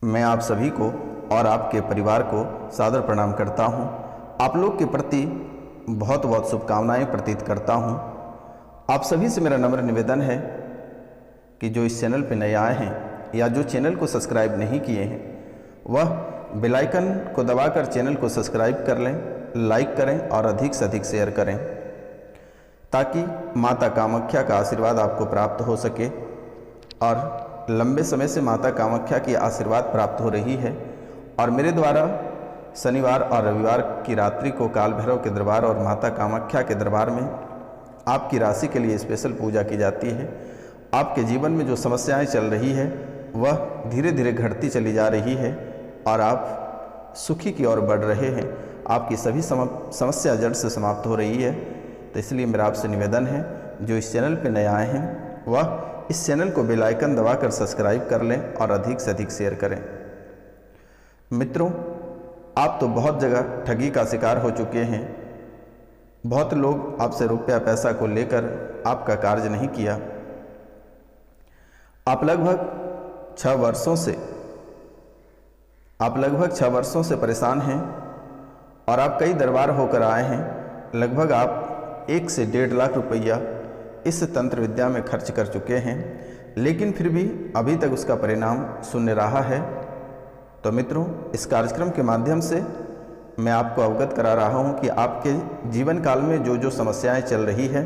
मैं आप सभी को और आपके परिवार को सादर प्रणाम करता हूं। आप लोग के प्रति बहुत बहुत शुभकामनाएं प्रतीत करता हूं। आप सभी से मेरा नम्र निवेदन है कि जो इस चैनल पर नए आए हैं या जो चैनल को सब्सक्राइब नहीं किए हैं वह बेल आइकन को दबाकर चैनल को सब्सक्राइब कर लें, लाइक करें और अधिक से अधिक शेयर करें ताकि माता कामाख्या का आशीर्वाद आपको प्राप्त हो सके। और लंबे समय से माता कामाख्या की आशीर्वाद प्राप्त हो रही है और मेरे द्वारा शनिवार और रविवार की रात्रि को काल भैरव के दरबार और माता कामाख्या के दरबार में आपकी राशि के लिए स्पेशल पूजा की जाती है। आपके जीवन में जो समस्याएं चल रही है वह धीरे धीरे घटती चली जा रही है और आप सुखी की ओर बढ़ रहे हैं। आपकी सभी समस्या जड़ से समाप्त हो रही है। तो इसलिए मेरा आपसे निवेदन है, जो इस चैनल पर नए आए हैं वह इस चैनल को बेल आइकन दबाकर सब्सक्राइब कर लें और अधिक से अधिक शेयर करें। मित्रों, आप तो बहुत जगह ठगी का शिकार हो चुके हैं। बहुत लोग आपसे रुपया पैसा को लेकर आपका कार्य नहीं किया। आप लगभग 6 वर्षों से परेशान हैं और आप कई दरबार होकर आए हैं। लगभग आप 1 से 1.5 लाख रुपया इस तंत्र विद्या में खर्च कर चुके हैं, लेकिन फिर भी अभी तक उसका परिणाम शून्य रहा है। तो मित्रों, इस कार्यक्रम के माध्यम से मैं आपको अवगत करा रहा हूं कि आपके जीवन काल में जो जो समस्याएं चल रही है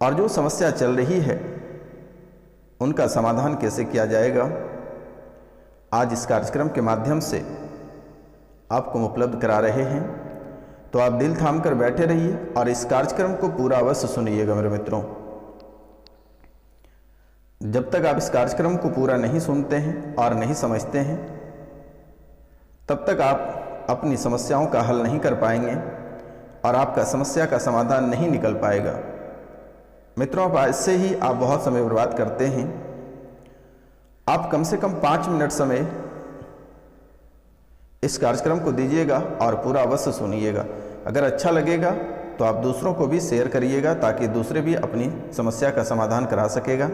और जो समस्या चल रही है उनका समाधान कैसे किया जाएगा, आज इस कार्यक्रम के माध्यम से आपको उपलब्ध करा रहे हैं। तो आप दिल थाम कर बैठे रहिए और इस कार्यक्रम को पूरा अवश्य सुनिएगा मेरे मित्रों। जब तक आप इस कार्यक्रम को पूरा नहीं सुनते हैं और नहीं समझते हैं तब तक आप अपनी समस्याओं का हल नहीं कर पाएंगे और आपका समस्या का समाधान नहीं निकल पाएगा। मित्रों, आप ऐसे ही आप बहुत समय बर्बाद करते हैं। आप कम से कम 5 मिनट समय इस कार्यक्रम को दीजिएगा और पूरा अवश्य सुनिएगा। अगर अच्छा लगेगा तो आप दूसरों को भी शेयर करिएगा ताकि दूसरे भी अपनी समस्या का समाधान करा सकेगा।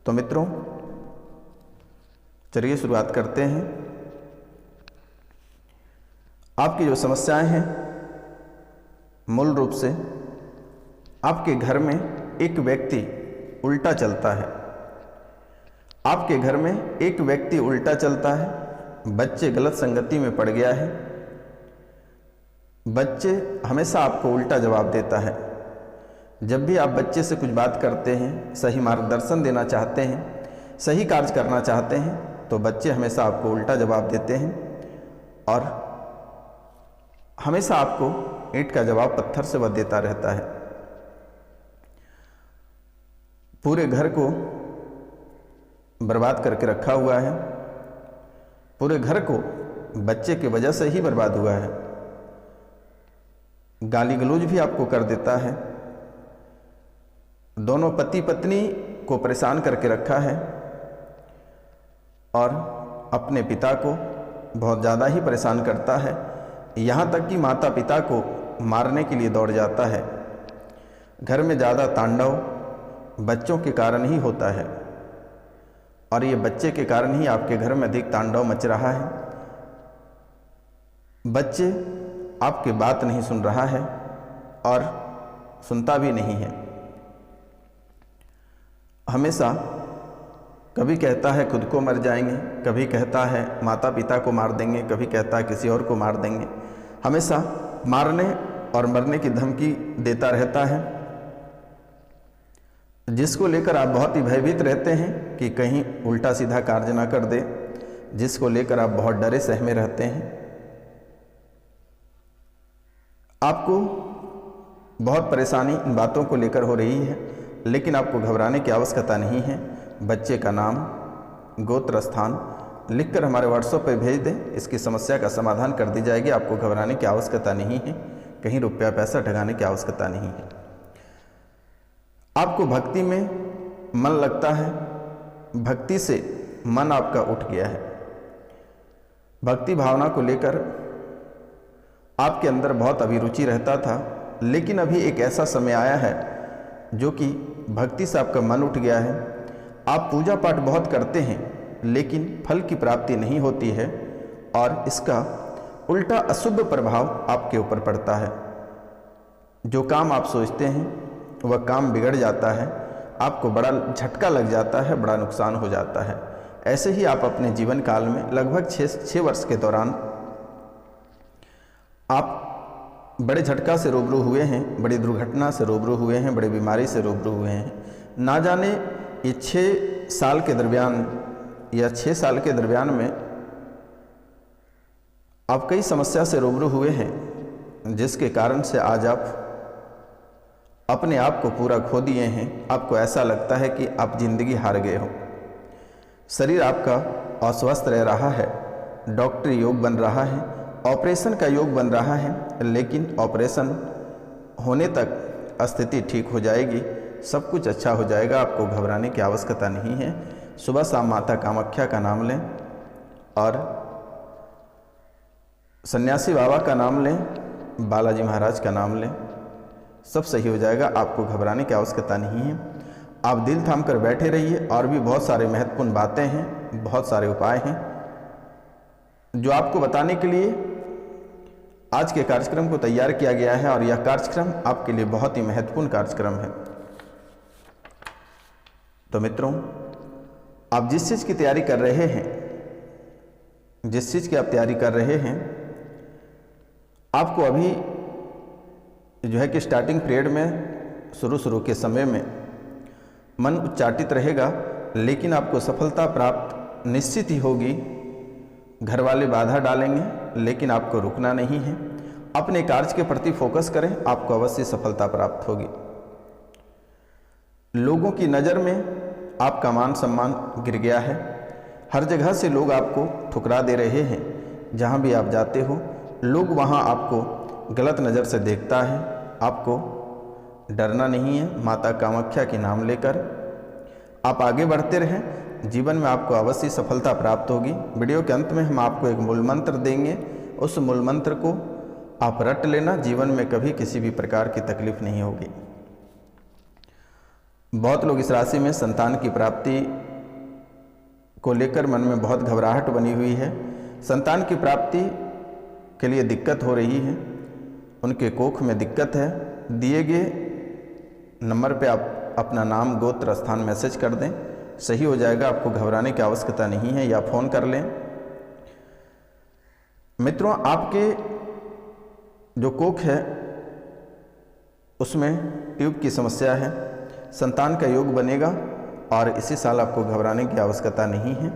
तो मित्रों, चलिए शुरुआत करते हैं। आपकी जो समस्याएं हैं, मूल रूप से आपके घर में एक व्यक्ति उल्टा चलता है। आपके घर में एक व्यक्ति उल्टा चलता है। बच्चे गलत संगति में पड़ गया है। बच्चे हमेशा आपको उल्टा जवाब देता है। जब भी आप बच्चे से कुछ बात करते हैं, सही मार्गदर्शन देना चाहते हैं, सही कार्य करना चाहते हैं, तो बच्चे हमेशा आपको उल्टा जवाब देते हैं और हमेशा आपको ईंट का जवाब पत्थर से वह देता रहता है। पूरे घर को बर्बाद करके रखा हुआ है। पूरे घर को बच्चे की वजह से ही बर्बाद हुआ है। गाली गलौज भी आपको कर देता है। दोनों पति पत्नी को परेशान करके रखा है और अपने पिता को बहुत ज़्यादा ही परेशान करता है। यहाँ तक कि माता पिता को मारने के लिए दौड़ जाता है। घर में ज़्यादा तांडव बच्चों के कारण ही होता है और ये बच्चे के कारण ही आपके घर में अधिक तांडव मच रहा है। बच्चे आपकी बात नहीं सुन रहा है और सुनता भी नहीं है। हमेशा कभी कहता है खुद को मर जाएंगे, कभी कहता है माता पिता को मार देंगे, कभी कहता है किसी और को मार देंगे। हमेशा मारने और मरने की धमकी देता रहता है, जिसको लेकर आप बहुत ही भयभीत रहते हैं कि कहीं उल्टा सीधा कार्य ना कर दे, जिसको लेकर आप बहुत डरे सहमे रहते हैं। आपको बहुत परेशानी इन बातों को लेकर हो रही है, लेकिन आपको घबराने की आवश्यकता नहीं है। बच्चे का नाम, गोत्र, स्थान लिखकर हमारे व्हाट्सएप पे भेज दें। इसकी समस्या का समाधान कर दी जाएगी। आपको घबराने की आवश्यकता नहीं है, कहीं रुपया पैसा ठगाने की आवश्यकता नहीं है। आपको भक्ति में मन लगता है, भक्ति से मन आपका उठ गया है। भक्ति भावना को लेकर आपके अंदर बहुत अभिरुचि रहता था, लेकिन अभी एक ऐसा समय आया है जो कि भक्ति से आपका मन उठ गया है। आप पूजा पाठ बहुत करते हैं, लेकिन फल की प्राप्ति नहीं होती है और इसका उल्टा अशुभ प्रभाव आपके ऊपर पड़ता है। जो काम आप सोचते हैं वह काम बिगड़ जाता है, आपको बड़ा झटका लग जाता है, बड़ा नुकसान हो जाता है। ऐसे ही आप अपने जीवन काल में लगभग 6 वर्ष के दौरान आप बड़े झटका से रूबरू हुए हैं, बड़ी दुर्घटना से रूबरू हुए हैं, बड़ी बीमारी से रूबरू हुए हैं। ना जाने ये 6 साल के दरमियान या 6 साल के दरमियान में आप कई समस्या से रूबरू हुए हैं, जिसके कारण से आज आप अपने आप को पूरा खो दिए हैं। आपको ऐसा लगता है कि आप जिंदगी हार गए हो। शरीर आपका अस्वस्थ रह रहा है, डॉक्टरी योग बन रहा है, ऑपरेशन का योग बन रहा है, लेकिन ऑपरेशन होने तक स्थिति ठीक हो जाएगी, सब कुछ अच्छा हो जाएगा, आपको घबराने की आवश्यकता नहीं है। सुबह शाम माता कामाख्या का नाम लें और सन्यासी बाबा का नाम लें, बालाजी महाराज का नाम लें, सब सही हो जाएगा, आपको घबराने की आवश्यकता नहीं है। आप दिल थाम कर बैठे रहिए। और भी बहुत सारे महत्वपूर्ण बातें हैं, बहुत सारे उपाय हैं जो आपको बताने के लिए आज के कार्यक्रम को तैयार किया गया है और यह कार्यक्रम आपके लिए बहुत ही महत्वपूर्ण कार्यक्रम है। तो मित्रों, आप जिस चीज़ की तैयारी कर रहे हैं, जिस चीज़ की आप तैयारी कर रहे हैं, आपको अभी जो है कि स्टार्टिंग पीरियड में शुरू के समय में मन उच्चाटित रहेगा, लेकिन आपको सफलता प्राप्त निश्चित ही होगी। घर वाले बाधा डालेंगे, लेकिन आपको रुकना नहीं है। अपने कार्य के प्रति फोकस करें, आपको अवश्य सफलता प्राप्त होगी। लोगों की नज़र में आपका मान सम्मान गिर गया है। हर जगह से लोग आपको ठुकरा दे रहे हैं। जहां भी आप जाते हो, लोग वहां आपको गलत नज़र से देखता है। आपको डरना नहीं है। माता कामाख्या के नाम लेकर आप आगे बढ़ते रहें, जीवन में आपको अवश्य सफलता प्राप्त होगी। वीडियो के अंत में हम आपको एक मूल मंत्र देंगे, उस मूल मंत्र को आप रट लेना, जीवन में कभी किसी भी प्रकार की तकलीफ नहीं होगी। बहुत लोग इस राशि में संतान की प्राप्ति को लेकर मन में बहुत घबराहट बनी हुई है। संतान की प्राप्ति के लिए दिक्कत हो रही है, उनके कोख में दिक्कत है। दिए गए नंबर पे आप अपना नाम, गोत्र, स्थान मैसेज कर दें, सही हो जाएगा। आपको घबराने की आवश्यकता नहीं है, या फ़ोन कर लें। मित्रों, आपके जो कोख है उसमें ट्यूब की समस्या है, संतान का योग बनेगा और इसी साल आपको घबराने की आवश्यकता नहीं है।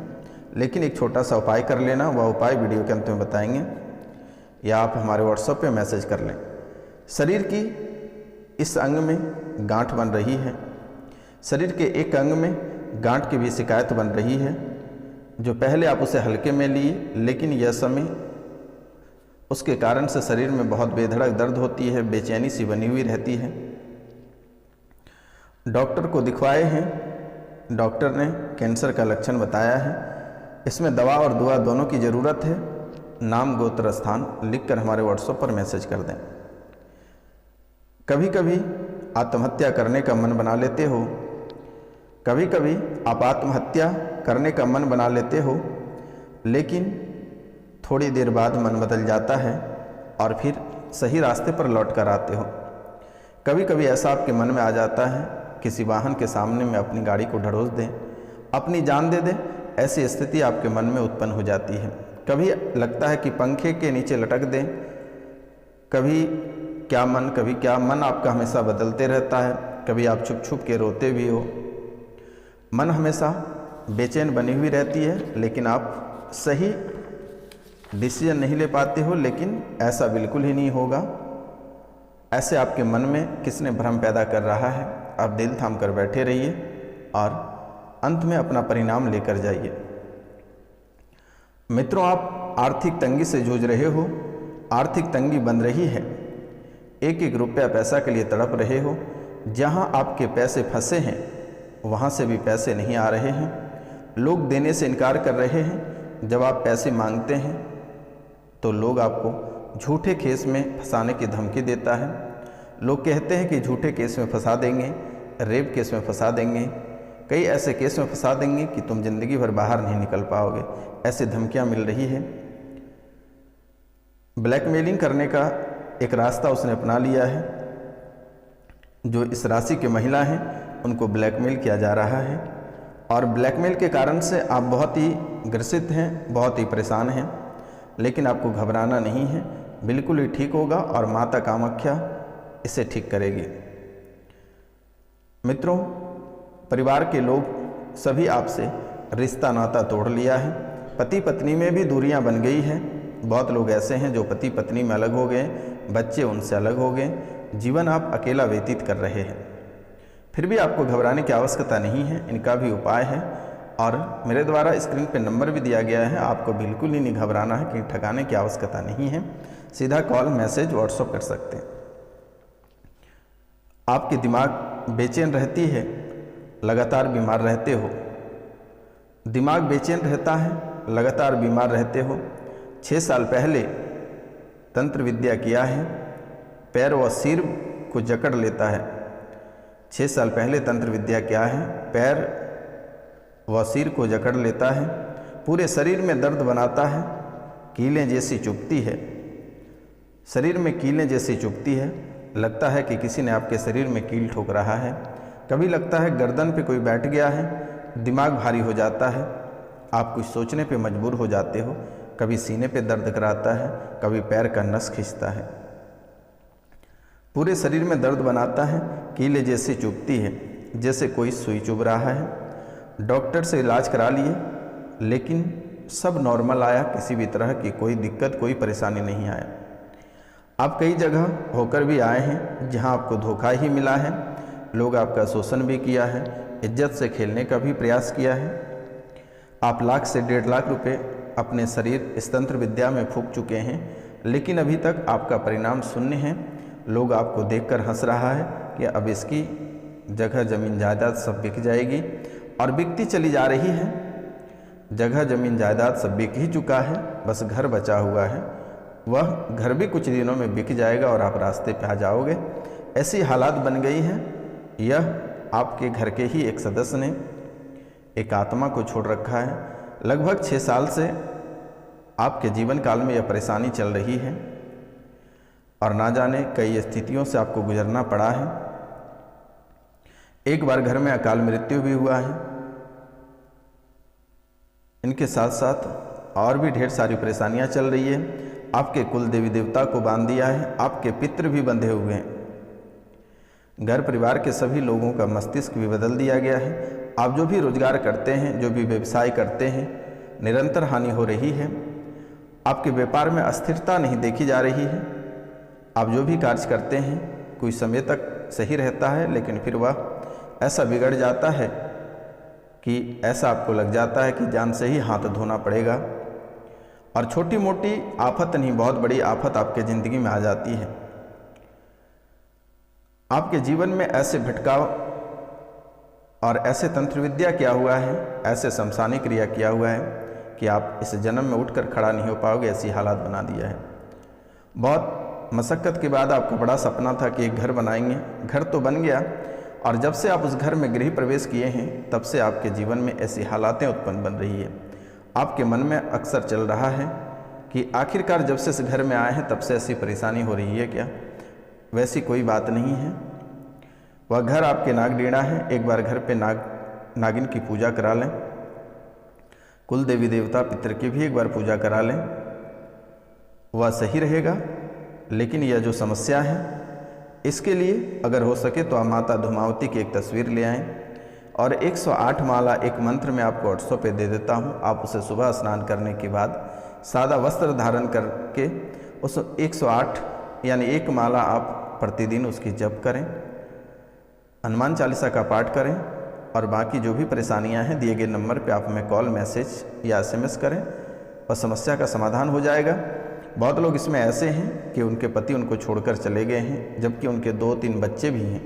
लेकिन एक छोटा सा उपाय कर लेना, वह उपाय वीडियो के अंत में बताएंगे, या आप हमारे व्हाट्सएप पे मैसेज कर लें। शरीर की इस अंग में गांठ बन रही है, शरीर के एक अंग में गांठ की भी शिकायत बन रही है, जो पहले आप उसे हल्के में लिए, लेकिन यह समय उसके कारण से शरीर में बहुत बेधड़क दर्द होती है, बेचैनी सी बनी हुई रहती है। डॉक्टर को दिखवाए हैं, डॉक्टर ने कैंसर का लक्षण बताया है। इसमें दवा और दुआ दोनों की ज़रूरत है। नाम, गोत्र, स्थान लिखकर हमारे व्हाट्सएप पर मैसेज कर दें। कभी कभी आत्महत्या करने का मन बना लेते हो, कभी कभी आप आत्महत्या करने का मन बना लेते हो, लेकिन थोड़ी देर बाद मन बदल जाता है और फिर सही रास्ते पर लौट कर आते हो। कभी कभी ऐसा आपके मन में आ जाता है, किसी वाहन के सामने में अपनी गाड़ी को ढड़ोस दें, अपनी जान दे दें। ऐसी स्थिति आपके मन में उत्पन्न हो जाती है। कभी लगता है कि पंखे के नीचे लटक दें, कभी क्या मन, कभी क्या मन आपका हमेशा बदलते रहता है। कभी आप छुप छुप के रोते भी हो, मन हमेशा बेचैन बनी हुई रहती है, लेकिन आप सही डिसीजन नहीं ले पाते हो। लेकिन ऐसा बिल्कुल ही नहीं होगा। ऐसे आपके मन में किसने भ्रम पैदा कर रहा है। आप दिल थाम कर बैठे रहिए और अंत में अपना परिणाम लेकर जाइए। मित्रों, आप आर्थिक तंगी से जूझ रहे हो, आर्थिक तंगी बन रही है, एक एक रुपया पैसा के लिए तड़प रहे हो। जहां आपके पैसे फंसे हैं वहां से भी पैसे नहीं आ रहे हैं, लोग देने से इनकार कर रहे हैं। जब आप पैसे मांगते हैं तो लोग आपको झूठे केस में फंसाने की धमकी देता है। लोग कहते हैं कि झूठे केस में फंसा देंगे, रेप केस में फंसा देंगे, कई ऐसे केस में फंसा देंगे कि तुम जिंदगी भर बाहर नहीं निकल पाओगे, ऐसी धमकियां मिल रही है। ब्लैकमेलिंग करने का एक रास्ता उसने अपना लिया है। जो इस राशि की महिला हैं उनको ब्लैकमेल किया जा रहा है और ब्लैकमेल के कारण से आप बहुत ही ग्रसित हैं, बहुत ही परेशान हैं, लेकिन आपको घबराना नहीं है, बिल्कुल ही ठीक होगा और माता कामाख्या इसे ठीक करेगी। मित्रों, परिवार के लोग सभी आपसे रिश्ता नाता तोड़ लिया है, पति पत्नी में भी दूरियां बन गई हैं। बहुत लोग ऐसे हैं जो पति पत्नी में अलग हो गए, बच्चे उनसे अलग हो गए, जीवन आप अकेला व्यतीत कर रहे हैं। फिर भी आपको घबराने की आवश्यकता नहीं है, इनका भी उपाय है और मेरे द्वारा स्क्रीन पे नंबर भी दिया गया है। आपको बिल्कुल ही नहीं घबराना है, कहीं ठगाने की आवश्यकता नहीं है, सीधा कॉल मैसेज व्हाट्सअप कर सकते हैं। आपकी दिमाग बेचैन रहती है, लगातार बीमार रहते हो, दिमाग बेचैन रहता है, लगातार बीमार रहते हो। 6 साल पहले तंत्र विद्या किया है, पैर व सिर को जकड़ लेता है। 6 साल पहले तंत्र विद्या क्या है, पैर व सिर को जकड़ लेता है, पूरे शरीर में दर्द बनाता है, कीलें जैसी चुभती है, शरीर में कीलें जैसी चुभती है, लगता है कि किसी ने आपके शरीर में कील ठोक रहा है। कभी लगता है गर्दन पे कोई बैठ गया है, दिमाग भारी हो जाता है, आप कुछ सोचने पे मजबूर हो जाते हो, कभी सीने पे दर्द कराता है, कभी पैर का नस खींचता है, पूरे शरीर में दर्द बनाता है, कीले जैसी चुभती है, जैसे कोई सुई चुभ रहा है। डॉक्टर से इलाज करा लिए लेकिन सब नॉर्मल आया, किसी भी तरह की कोई दिक्कत कोई परेशानी नहीं आया। आप कई जगह होकर भी आए हैं जहां आपको धोखा ही मिला है, लोग आपका शोषण भी किया है, इज्जत से खेलने का भी प्रयास किया है। आप लाख से 1.5 लाख रुपए अपने शरीर इस तंत्र विद्या में फूंक चुके हैं, लेकिन अभी तक आपका परिणाम शून्य है। लोग आपको देखकर हंस रहा है कि अब इसकी जगह जमीन जायदाद सब बिक जाएगी, और बिकती चली जा रही है। जगह जमीन जायदाद सब बिक ही चुका है, बस घर बचा हुआ है, वह घर भी कुछ दिनों में बिक जाएगा और आप रास्ते पे आ जाओगे। ऐसी हालात बन गई हैं। यह आपके घर के ही एक सदस्य ने एक आत्मा को छोड़ रखा है। लगभग 6 साल से आपके जीवन काल में यह परेशानी चल रही है और ना जाने कई स्थितियों से आपको गुजरना पड़ा है। एक बार घर में अकाल मृत्यु भी हुआ है। इनके साथ साथ और भी ढेर सारी परेशानियां चल रही है। आपके कुल देवी देवता को बांध दिया है, आपके पितृ भी बंधे हुए हैं, घर परिवार के सभी लोगों का मस्तिष्क भी बदल दिया गया है। आप जो भी रोजगार करते हैं, जो भी व्यवसाय करते हैं, निरंतर हानि हो रही है। आपके व्यापार में अस्थिरता नहीं देखी जा रही है। आप जो भी कार्य करते हैं कुछ समय तक सही रहता है, लेकिन फिर वह ऐसा बिगड़ जाता है कि ऐसा आपको लग जाता है कि जान से ही हाथ धोना पड़ेगा, और छोटी मोटी आफत नहीं बहुत बड़ी आफत आपके ज़िंदगी में आ जाती है। आपके जीवन में ऐसे भटकाव और ऐसे तंत्र विद्या किया हुआ है, ऐसे शमशानी क्रिया किया हुआ है कि आप इस जन्म में उठकर खड़ा नहीं हो पाओगे, ऐसी हालात बना दिया है। बहुत मशक्क़त के बाद आपका बड़ा सपना था कि एक घर बनाएंगे, घर तो बन गया, और जब से आप उस घर में गृह प्रवेश किए हैं तब से आपके जीवन में ऐसी हालातें उत्पन्न बन रही है। आपके मन में अक्सर चल रहा है कि आखिरकार जब से इस घर में आए हैं तब से ऐसी परेशानी हो रही है क्या? वैसी कोई बात नहीं है। वह घर आपके नागडीणा है। एक बार घर पे नागिन की पूजा करा लें, कुल देवी देवता पितर की भी एक बार पूजा करा लें, वह सही रहेगा। लेकिन यह जो समस्या है, इसके लिए अगर हो सके तो आप माता धूमावती की एक तस्वीर ले आएँ और 108 माला एक मंत्र में आपको 800 पे दे देता हूँ। आप उसे सुबह स्नान करने के बाद सादा वस्त्र धारण करके उस 108 यानी एक माला आप प्रतिदिन उसकी जप करें, हनुमान चालीसा का पाठ करें, और बाकी जो भी परेशानियां हैं दिए गए नंबर पे आप हमें कॉल मैसेज या SMS करें और समस्या का समाधान हो जाएगा। बहुत लोग इसमें ऐसे हैं कि उनके पति उनको छोड़कर चले गए हैं, जबकि उनके 2-3 बच्चे भी हैं।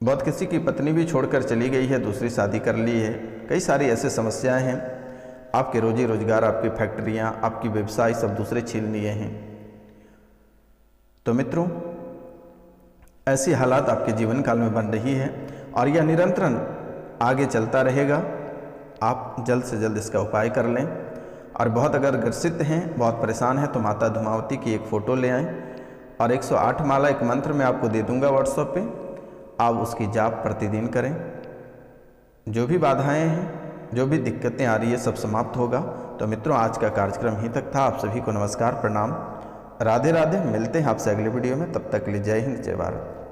बहुत किसी की पत्नी भी छोड़कर चली गई है, दूसरी शादी कर ली है। कई सारी ऐसे समस्याएं हैं। आपके रोजी रोजगार, आपकी फैक्ट्रियां, आपकी व्यवसाय सब दूसरे छीन लिए हैं। तो मित्रों, ऐसी हालात आपके जीवन काल में बन रही है और यह निरंतरन आगे चलता रहेगा। आप जल्द से जल्द इसका उपाय कर लें। और बहुत अगर ग्रसित हैं, बहुत परेशान हैं, तो माता धूमावती की एक फ़ोटो ले आएँ और 108 माला एक मंत्र मैं आपको दे दूंगा व्हाट्सएप पे, आप उसकी जाप प्रतिदिन करें। जो भी बाधाएं हैं, जो भी दिक्कतें आ रही है, सब समाप्त होगा। तो मित्रों, आज का कार्यक्रम यहीं तक था। आप सभी को नमस्कार, प्रणाम, राधे राधे। मिलते हैं आपसे अगले वीडियो में। तब तक के लिए जय हिंद, जय भारत।